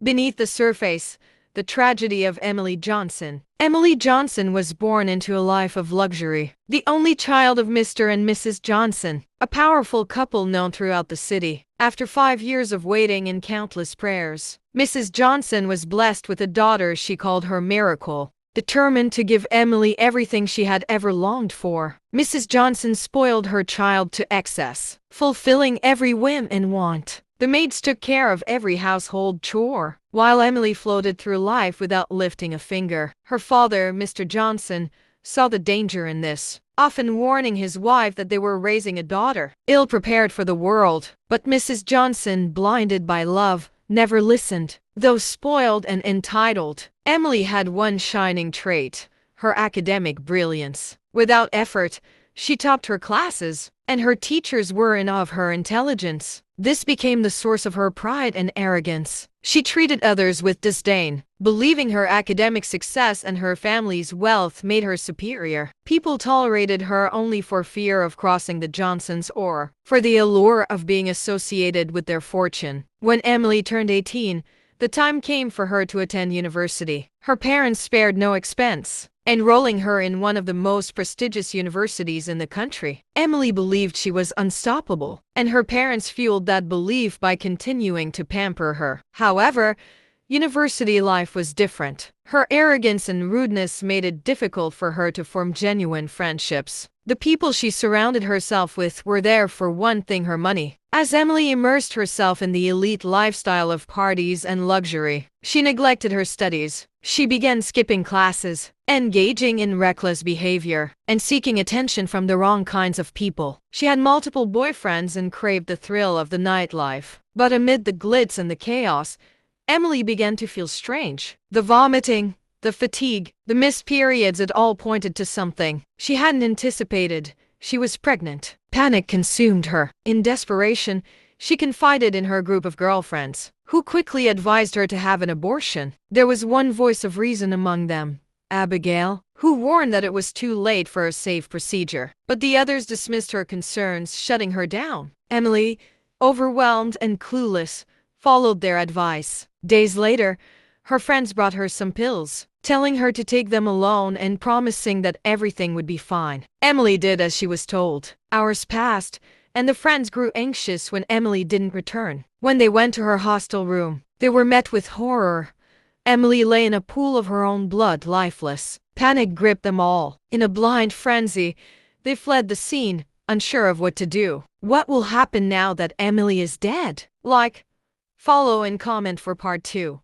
Beneath the surface, the tragedy of Emily Johnson. Emily Johnson was born into a life of luxury, the only child of Mr. and Mrs. Johnson, a powerful couple known throughout the city. After 5 years of waiting and countless prayers, Mrs. Johnson was blessed with a daughter she called her Miracle. Determined to give Emily everything she had ever longed for, Mrs. Johnson spoiled her child to excess, fulfilling every whim and want. The maids took care of every household chore, while Emily floated through life without lifting a finger. Her father, Mr. Johnson, saw the danger in this, often warning his wife that they were raising a daughter ill-prepared for the world. But Mrs. Johnson, blinded by love, never listened. Though spoiled and entitled, Emily had one shining trait: her academic brilliance. Without effort, she topped her classes, and her teachers were in awe of her intelligence. This became the source of her pride and arrogance. She treated others with disdain, believing her academic success and her family's wealth made her superior. People tolerated her only for fear of crossing the Johnsons or for the allure of being associated with their fortune. When Emily turned 18, the time came for her to attend university. Her parents spared no expense, enrolling her in one of the most prestigious universities in the country. Emily believed she was unstoppable, and her parents fueled that belief by continuing to pamper her. However, university life was different. Her arrogance and rudeness made it difficult for her to form genuine friendships. The people she surrounded herself with were there for one thing: her money. As Emily immersed herself in the elite lifestyle of parties and luxury, she neglected her studies. She began skipping classes, engaging in reckless behavior, and seeking attention from the wrong kinds of people. She had multiple boyfriends and craved the thrill of the nightlife. But amid the glitz and the chaos, Emily began to feel strange. The vomiting, the fatigue, the missed periods, it all pointed to something she hadn't anticipated. She was pregnant. Panic consumed her. In desperation, she confided in her group of girlfriends, who quickly advised her to have an abortion. There was one voice of reason among them, Abigail, who warned that it was too late for a safe procedure. But the others dismissed her concerns, shutting her down. Emily, overwhelmed and clueless, followed their advice. Days later, her friends brought her some pills, telling her to take them alone and promising that everything would be fine. Emily did as she was told. Hours passed, and the friends grew anxious when Emily didn't return. When they went to her hostel room, they were met with horror. Emily lay in a pool of her own blood, lifeless. Panic gripped them all. In a blind frenzy, they fled the scene, unsure of what to do. What will happen now that Emily is dead? Like, follow, and comment for part 2.